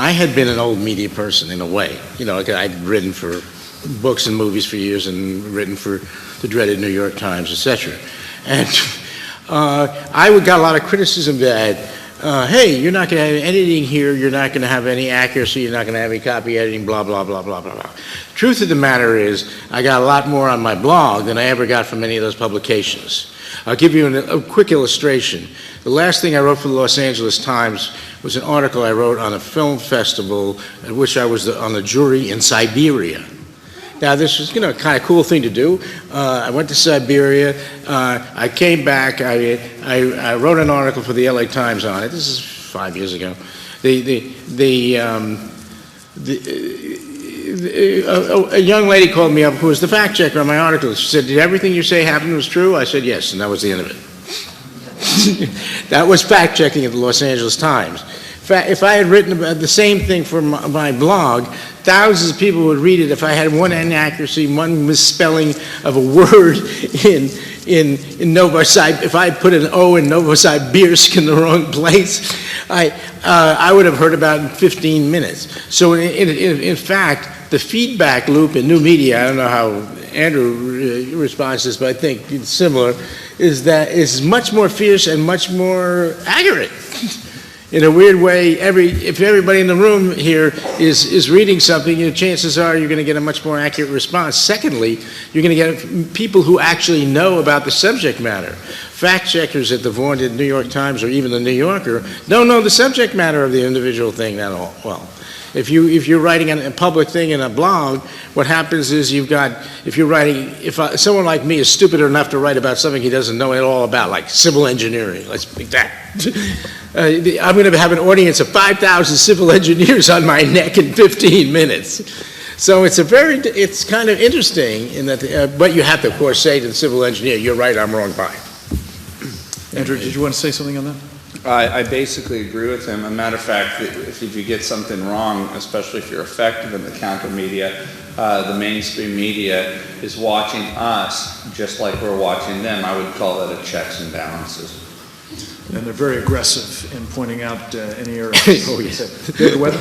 I had been an old media person in a way. You know, I'd written for books and movies for years and written for the dreaded New York Times, etc. And I got a lot of criticism that, hey, you're not going to have editing here, you're not going to have any accuracy, you're not going to have any copy editing, blah, blah, blah, blah, blah, blah. Truth of the matter is, I got a lot more on my blog than I ever got from any of those publications. I'll give you a quick illustration. The last thing I wrote for the Los Angeles Times was an article I wrote on a film festival at which I was on the jury in Siberia. Now, this was, kind of cool thing to do. I went to Siberia. I came back. I wrote an article for the LA Times on it. This is 5 years ago. A young lady called me up who was the fact checker on my article. She said, "Did everything you say happened was true?" I said, "Yes," and that was the end of it. That was fact checking at the Los Angeles Times. If I had written about the same thing for my blog, thousands of people would read it. If I had one inaccuracy, one misspelling of a word in Novosibirsk, if I put an O in Novosibirsk in the wrong place, I would have heard about it in 15 minutes. So in fact, the feedback loop in new media, I don't know how Andrew responds to this, but I think it's similar, is much more fierce and much more accurate. In a weird way, if everybody in the room here is reading something, chances are you're going to get a much more accurate response. Secondly, you're going to get people who actually know about the subject matter. Fact checkers at the vaunted New York Times or even the New Yorker don't know the subject matter of the individual thing that well. If you're writing a public thing in a blog, what happens is if someone like me is stupid enough to write about something he doesn't know at all about, like civil engineering, let's pick that. I'm going to have an audience of 5,000 civil engineers on my neck in 15 minutes. So it's kind of interesting in that, but you have to, of course, say to the civil engineer, "You're right, I'm wrong, bye." Andrew, did you want to say something on that? I basically agree with him. As a matter of fact, if you get something wrong, especially if you're effective in the counter media, the mainstream media is watching us just like we're watching them. I would call that a checks and balances. And they're very aggressive in pointing out any errors. Oh, yes. David Weather?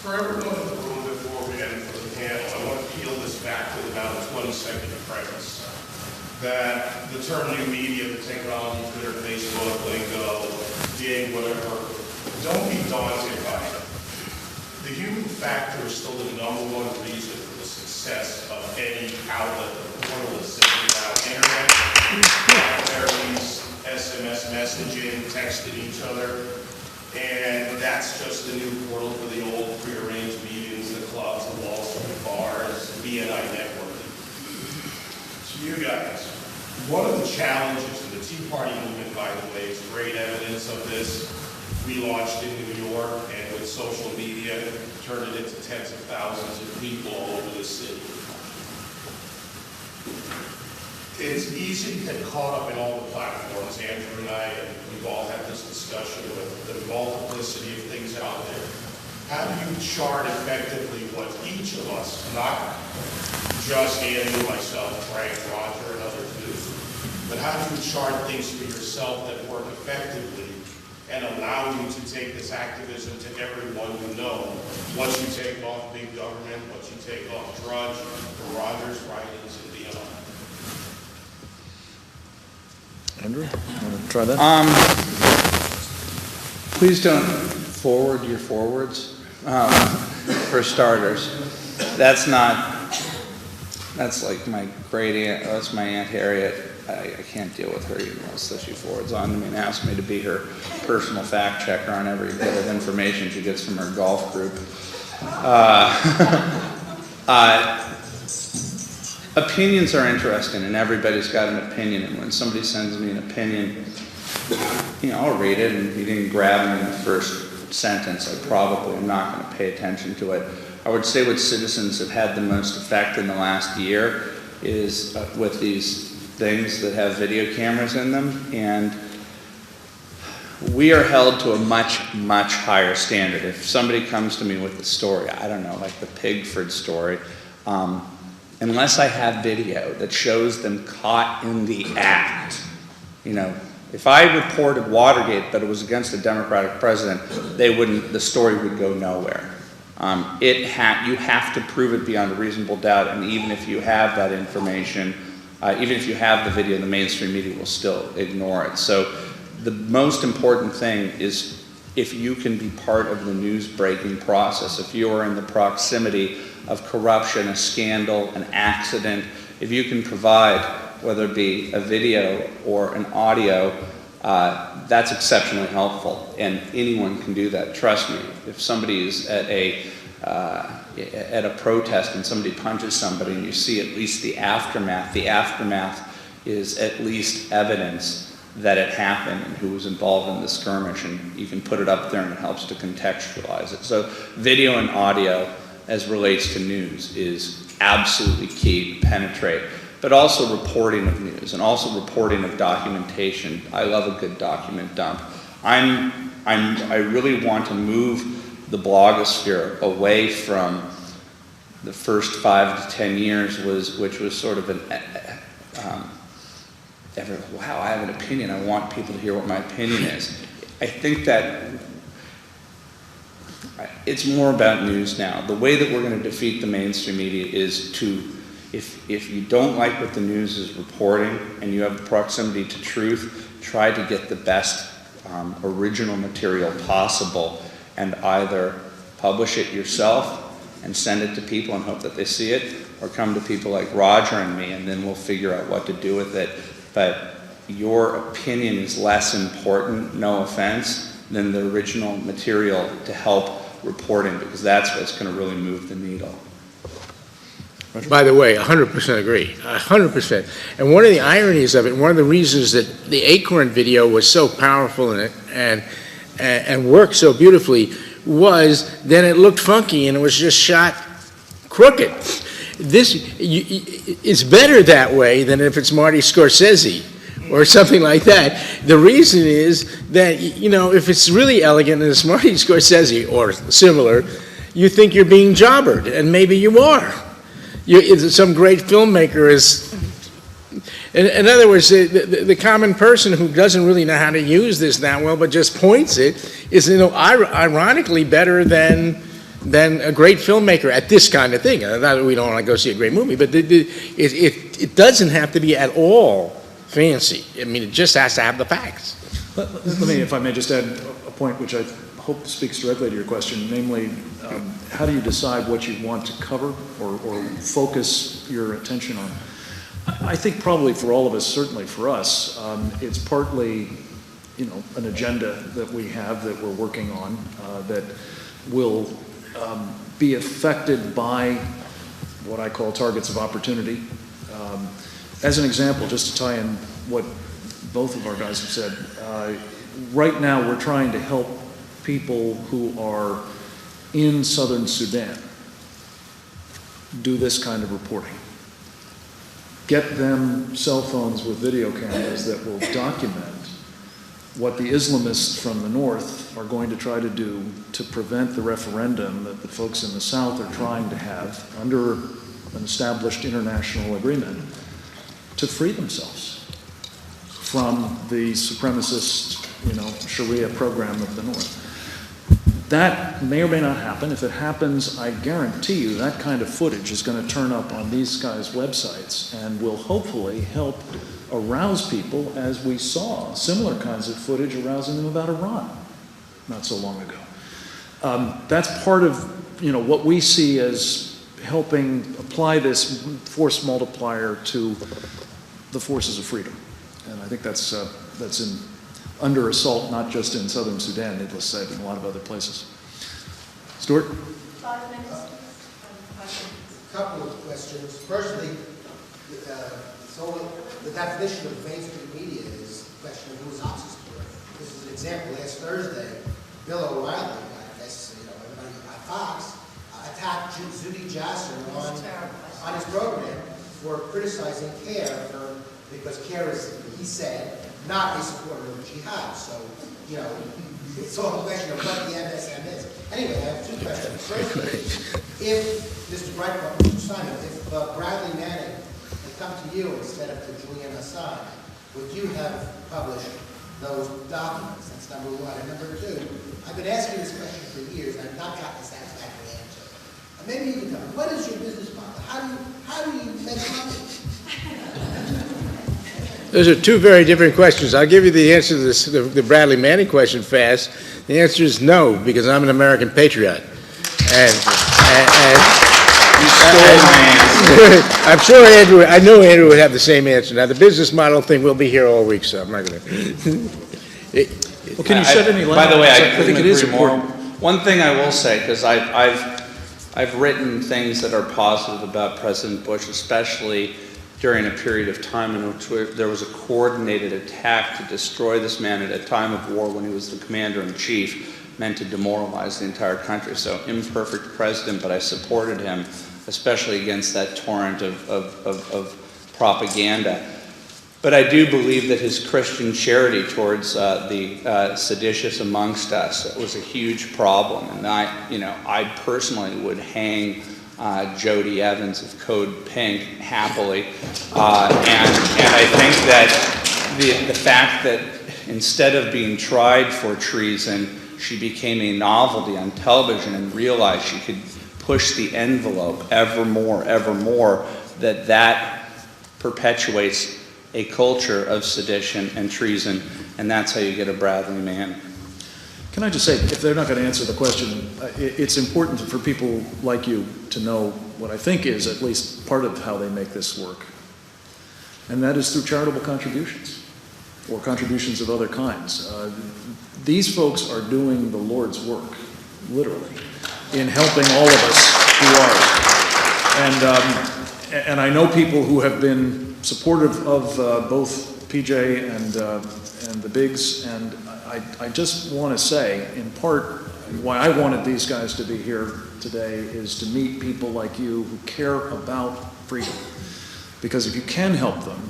For everyone in the room before we get into the panel, I want to peel this back to about a 20-second premise. That the term new media, the technology, Twitter, Facebook, lingo, Dig, whatever, don't be daunted by it. The human factor is still the #1 reason for the success of any outlet or portal that's sitting out internet, Blackberries, SMS messaging, texting each other, and that's just the new portal for the old prearranged meetings, the clubs, the Wall Street bars, BNI networking. So you guys, one of the challenges of the Tea Party movement, by the way, is great evidence of this. We launched in New York, and with social media, turned it into tens of thousands of people all over the city. It's easy to get caught up in all the platforms. Andrew and I, and we've all had this discussion with the multiplicity of things out there. How do you chart effectively what each of us, not just Andrew, myself, Frank, Roger, and others do, but how do you chart things for yourself that work effectively and allow you to take this activism to everyone you know? Once you take off big government, once you take off Drudge, for Roger's writings, and beyond. Andrew, you want to try that? Please don't forward your forwards, for starters. That's like my great aunt, that's my Aunt Harriet. I can't deal with her emails that she forwards on to me and asks me to be her personal fact checker on every bit of information she gets from her golf group. Opinions are interesting, and everybody's got an opinion, and when somebody sends me an opinion, I'll read it, and if you didn't grab me in the first sentence, I probably am not going to pay attention to it. I would say what citizens have had the most effect in the last year is with these things that have video cameras in them, and we are held to a much, much higher standard. If somebody comes to me with a story, I don't know, like the Pigford story, unless I have video that shows them caught in the act, If I reported Watergate that it was against a Democratic president, the story would go nowhere. You have to prove it beyond a reasonable doubt, and even if you have that information, even if you have the video, the mainstream media will still ignore it. So the most important thing is if you can be part of the news breaking process, if you are in the proximity of corruption, a scandal, an accident, if you can provide, whether it be a video or an audio, that's exceptionally helpful, and anyone can do that. Trust me, if somebody is at a protest and somebody punches somebody and you see at least the aftermath is at least evidence that it happened and who was involved in the skirmish, and you can put it up there and it helps to contextualize it. So video and audio as relates to news is absolutely key to penetrate, but also reporting of news and also reporting of documentation. I love a good document dump. I really want to move the blogosphere away from the first 5 to 10 years, which was sort of wow, I have an opinion, I want people to hear what my opinion is. I think that it's more about news now. The way that we're going to defeat the mainstream media is to, if you don't like what the news is reporting and you have proximity to truth, try to get the best original material possible and either publish it yourself and send it to people and hope that they see it, or come to people like Roger and me, and then we'll figure out what to do with it. But your opinion is less important, no offense, than the original material to help reporting, because that's what's going to really move the needle. By the way, 100% agree, 100%. And one of the ironies of it, one of the reasons that the Acorn video was so powerful and worked so beautifully was then it looked funky and it was just shot crooked. It's better that way than if it's Marty Scorsese or something like that. The reason is that, if it's really elegant and it's Marty Scorsese or similar, you think you're being jobbered, and maybe you are. Some great filmmaker is... In other words, the common person who doesn't really know how to use this that well but just points it is, ironically better than a great filmmaker at this kind of thing. Not that we don't want to go see a great movie, but it doesn't have to be at all fancy. I mean, it just has to have the facts. Let me, if I may, just add a point which I hope speaks directly to your question, namely, how do you decide what you want to cover or focus your attention on? I think probably for all of us, certainly for us, it's partly, an agenda that we have that we're working on that will be affected by what I call targets of opportunity. As an example, just to tie in what both of our guys have said, right now we're trying to help people who are in southern Sudan do this kind of reporting. Get them cell phones with video cameras that will document what the Islamists from the north are going to try to do to prevent the referendum that the folks in the south are trying to have under an established international agreement to free themselves from the supremacist, Sharia program of the north. That may or may not happen. If it happens, I guarantee you that kind of footage is going to turn up on these guys' websites and will hopefully help arouse people, as we saw similar kinds of footage arousing them about Iran not so long ago. That's part of what we see as helping apply this force multiplier to the forces of freedom. And I think that's under assault, not just in southern Sudan, needless to say, but in a lot of other places. Stuart? 5 minutes. A couple of questions. Firstly, the definition of mainstream media is a question of whose access to it. This is an example. Last Thursday, Bill O'Reilly, I guess, everybody at Fox, attacked Zuhdi Jasser on his program for criticizing CARE because CARE is, he said, not a supporter of jihad. So, it's all a question of what the MSM is. Anyway, I have 2 questions. Firstly, if Mr. Breitbart, Mr. Simon, if Bradley Manning had come to you instead of to Julian Assange, would you have published those documents. That's number one. And number two, I've been asking this question for years, and I've not gotten a satisfactory answer. And maybe you can tell me, what is your business model? How do you make money? Those are two very different questions. I'll give you the answer to this, the Bradley Manning question fast. The answer is no, because I'm an American patriot. I'm sure I know Andrew would have the same answer. Now, the business model thing, we'll be here all week, so I'm not going to. Well, can you shed any light? By the way, I think it is important. One thing I will say, because I've written things that are positive about President Bush, especially during a period of time in which there was a coordinated attack to destroy this man at a time of war when he was the commander-in-chief, meant to demoralize the entire country. So, imperfect president, but I supported him, especially against that torrent of propaganda. But I do believe that his Christian charity towards the seditious amongst us was a huge problem. And I personally would hang Jody Evans of Code Pink happily. And I think that the fact that instead of being tried for treason, she became a novelty on television and realized she could push the envelope ever more, that perpetuates a culture of sedition and treason, and that's how you get a Bradley Manning. Can I just say, if they're not going to answer the question, it's important for people like you to know what I think is at least part of how they make this work. And that is through charitable contributions, or contributions of other kinds. These folks are doing the Lord's work, literally, in helping all of us who are. And I know people who have been supportive of both PJ and the Bigs, and I just want to say, in part, why I wanted these guys to be here today is to meet people like you who care about freedom. Because if you can help them,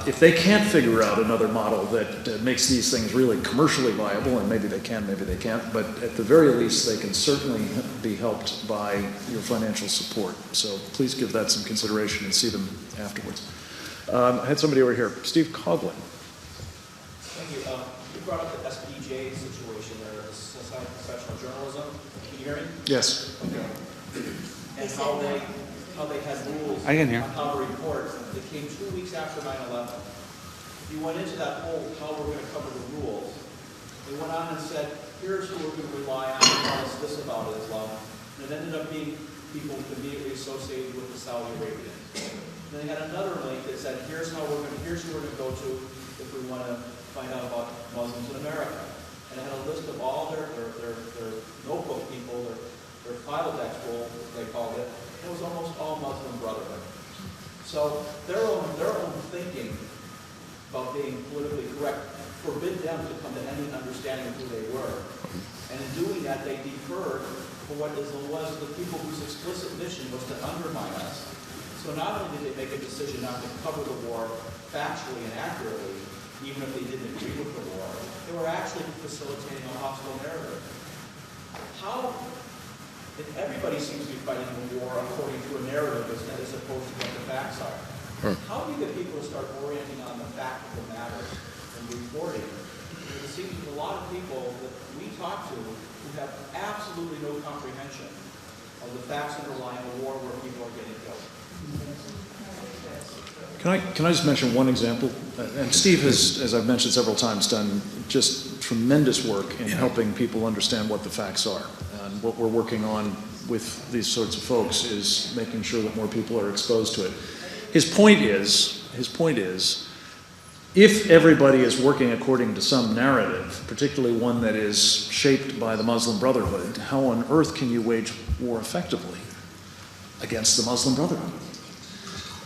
if they can't figure out another model that makes these things really commercially viable, and maybe they can, maybe they can't, but at the very least they can certainly be helped by your financial support. So please give that some consideration and see them afterwards. I had somebody over here, Steve Coughlin. Thank you. You brought up the SPJ situation there, the Society of Professional Journalism. Can you hear me? Yes. Okay. And how they had rules I can hear. on how to report. They came 2 weeks after 9/11. You went into that whole how we're going to cover the rules. They went on and said, here's who we're going to rely on to tell us this about Islam. And it ended up being people immediately associated with the Saudi Arabians. Then they had another link that said, here's who we're going to go to if we want to find out about Muslims in America. And it had a list of all their notebook people, their file expo, they called it. It was almost all Muslim Brotherhood. So their own thinking about being politically correct forbid them to come to any understanding of who they were. And in doing that, they deferred for what Islam was the people whose explicit mission was to undermine us. So not only did they make a decision not to cover the war factually and accurately, even if they didn't agree with the war, they were actually facilitating a hostile narrative. How, if everybody seems to be fighting the war according to a narrative as opposed to what the facts are, how do you get people to start orienting on the fact of the matter and reporting? It seems there's a lot of people that we talk to who have absolutely no comprehension of the facts underlying a war where people are getting killed. Can I just mention one example? And Steve has, as I've mentioned several times, done just tremendous work in helping people understand what the facts are. And what we're working on with these sorts of folks is making sure that more people are exposed to it. His point is, if everybody is working according to some narrative, particularly one that is shaped by the Muslim Brotherhood, how on earth can you wage war effectively against the Muslim Brotherhood?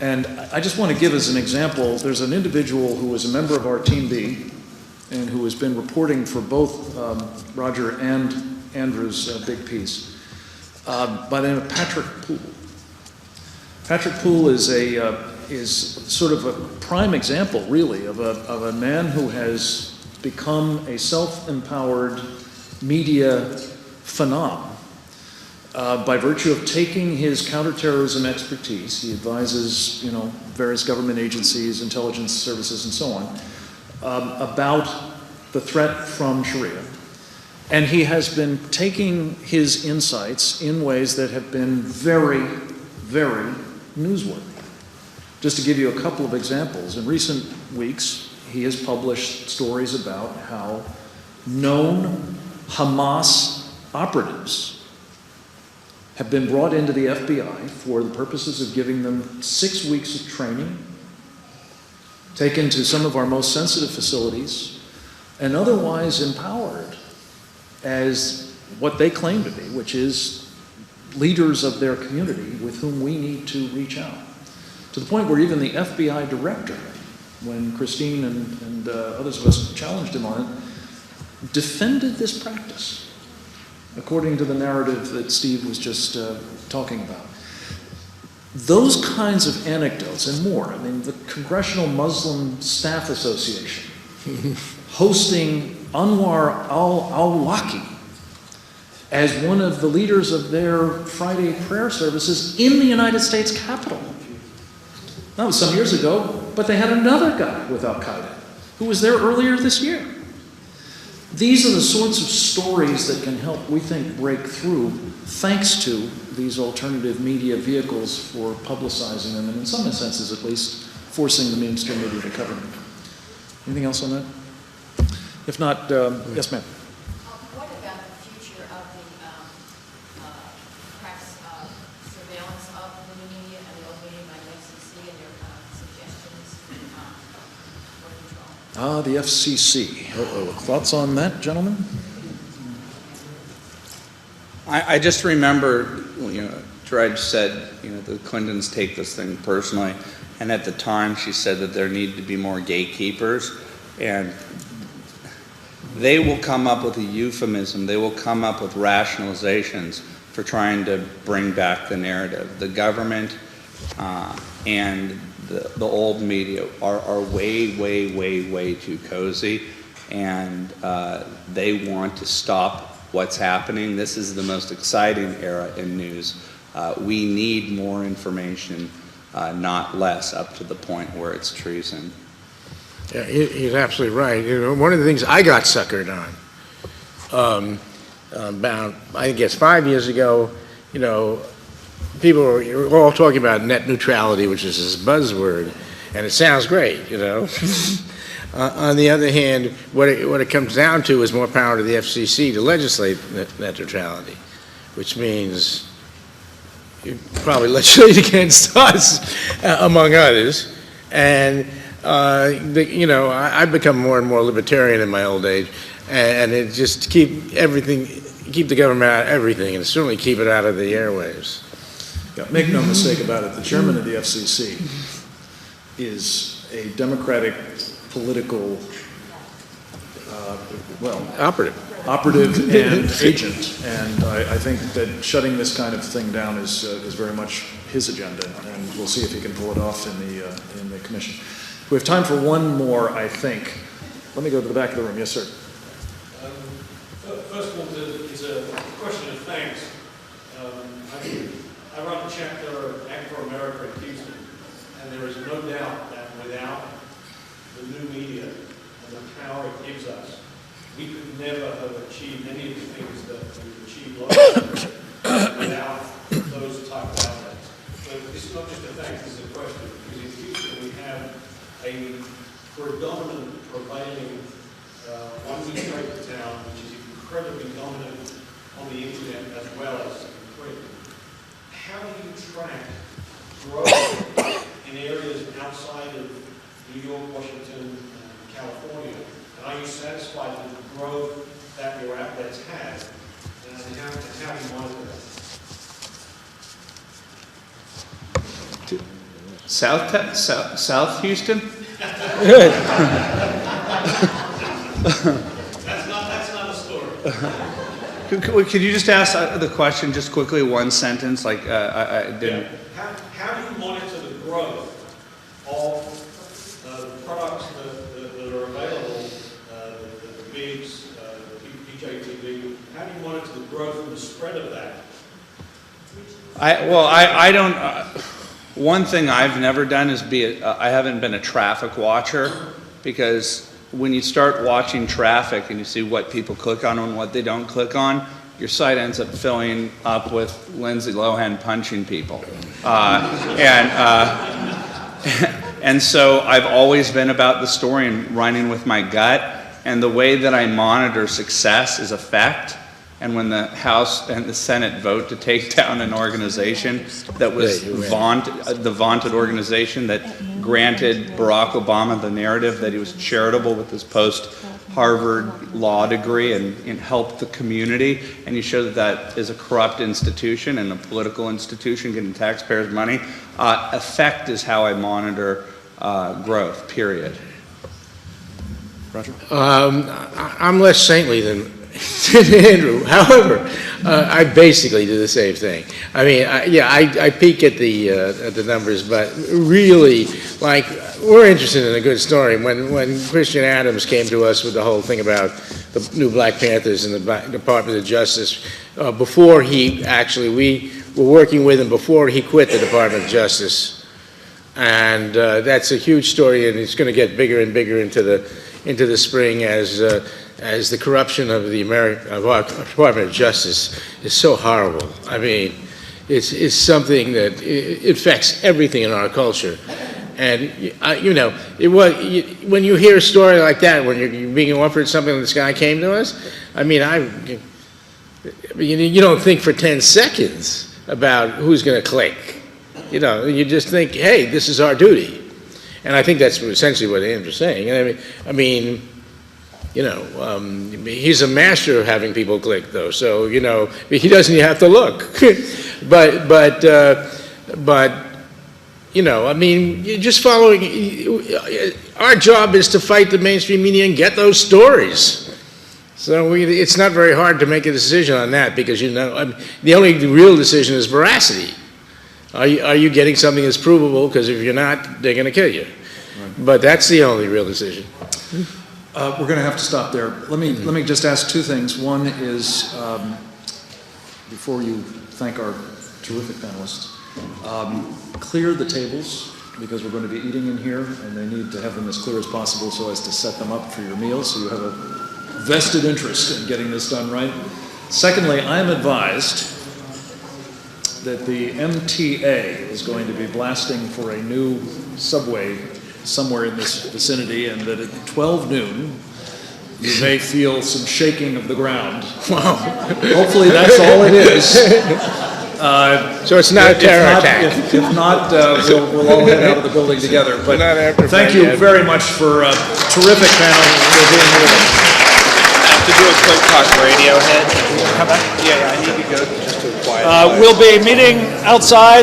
And I just want to give as an example, there's an individual who was a member of our Team B and who has been reporting for both Roger and Andrew's big piece, by the name of Patrick Poole. Patrick Poole is sort of a prime example, really, of a man who has become a self-empowered media phenom. By virtue of taking his counterterrorism expertise, he advises, various government agencies, intelligence services, and so on, about the threat from Sharia, and he has been taking his insights in ways that have been very, very newsworthy. Just to give you a couple of examples, in recent weeks, he has published stories about how known Hamas operatives have been brought into the FBI for the purposes of giving them 6 weeks of training, taken to some of our most sensitive facilities, and otherwise empowered as what they claim to be, which is leaders of their community with whom we need to reach out. To the point where even the FBI director, when Christine and others of us challenged him on it, defended this practice, according to the narrative that Steve was just talking about. Those kinds of anecdotes and more. I mean, the Congressional Muslim Staff Association hosting Anwar al-Awlaki as one of the leaders of their Friday prayer services in the United States Capitol. That was some years ago, but they had another guy with Al-Qaeda who was there earlier this year. These are the sorts of stories that can help, we think, break through thanks to these alternative media vehicles for publicizing them, and in some senses at least, forcing the mainstream media to cover them. Anything else on that? If not, yes, ma'am. What about the future of the perhaps surveillance of the new media and the old media by the FCC and their suggestions for control? The FCC. Thoughts on that, gentlemen? I just remember, Dredge said, the Clintons take this thing personally, and at the time she said that there need to be more gatekeepers, and they will come up with a euphemism, they will come up with rationalizations for trying to bring back the narrative. The government and the old media are way, way, way, way too cozy, and they want to stop what's happening. This is the most exciting era in news. We need more information, not less, up to the point where it's treason. Yeah, he's absolutely right. One of the things I got suckered on, about, I guess 5 years ago, people were all talking about net neutrality, which is this buzzword, and it sounds great, On the other hand, what it comes down to is more power to the FCC to legislate net neutrality, which means you probably legislate against us, among others. And I've become more and more libertarian in my old age, and it just keep the government out of everything, and certainly keep it out of the airwaves. Yeah, make no mistake about it, the chairman of the FCC is a Democratic political, operative and agent, and I think that shutting this kind of thing down is very much his agenda, and we'll see if he can pull it off in the commission. We have time for one more, I think. Let me go to the back of the room. Yes, sir. First of all, it's a question of thanks. I run a chapter Act for America in Houston, and there is no doubt that without the new media and the power it gives us, we could never have achieved any of the things that we've achieved last year without those type of outlets. So this is not just a thanks, this is a question, because in Houston we have a predominant, prevailing one-week trade town, which is incredibly dominant on the internet as well as in print. How do you track growth in areas outside of New York, Washington, and California? And are you satisfied with the growth that your outlets have? And how do you monitor that? South Houston? That's not a story. Could you just ask the question just quickly, one sentence? Like I didn't. Yeah. How do you monitor the growth of the products that are available, the bigs, the PJTV? How do you monitor the growth and the spread of that? I don't. One thing I've never done is I haven't been a traffic watcher, because when you start watching traffic and you see what people click on and what they don't click on, your site ends up filling up with Lindsay Lohan punching people. And so I've always been about the story and running with my gut. And the way that I monitor success is effect. And when the House and the Senate vote to take down an organization that was the vaunted organization that granted Barack Obama the narrative that he was charitable with his post-Harvard law degree and helped the community, and you show that that is a corrupt institution and a political institution getting taxpayers' money, effect is how I monitor growth, period. Roger? I'm less saintly than Andrew. However, I basically do the same thing. I mean, I peek at the numbers, but really, like, we're interested in a good story. When Christian Adams came to us with the whole thing about the new Black Panthers and the Department of Justice, before we were working with him before he quit the Department of Justice, and that's a huge story, and it's going to get bigger and bigger into the spring as the corruption of our Department of Justice is so horrible. I mean, it's something that it affects everything in our culture. And, when you hear a story like that, when you're being offered something and this guy came to us, I mean, you don't think for 10 seconds about who's going to click. You just think, hey, this is our duty. And I think that's essentially what Andrew's saying. And he's a master of having people click, though. So, he doesn't have to look. but you're just following. Our job is to fight the mainstream media and get those stories. So it's not very hard to make a decision on that because, the only real decision is veracity. Are you getting something that's provable? Because if you're not, they're going to kill you. Right. But that's the only real decision. We're going to have to stop there. Let me just ask two things. One is, before you thank our terrific panelists, clear the tables because we're going to be eating in here, and they need to have them as clear as possible so as to set them up for your meal, so you have a vested interest in getting this done right. Secondly, I am advised that the MTA is going to be blasting for a new subway somewhere in this vicinity, and that at 12 noon, you may feel some shaking of the ground. Wow. Hopefully that's all it is. So it's not a terror attack. If not, we'll all head out of the building together. But thank you very much for a terrific panel for being with us. To do a quick talk radio hit. Come back? Yeah, I need to go just to a quiet. We'll be meeting outside.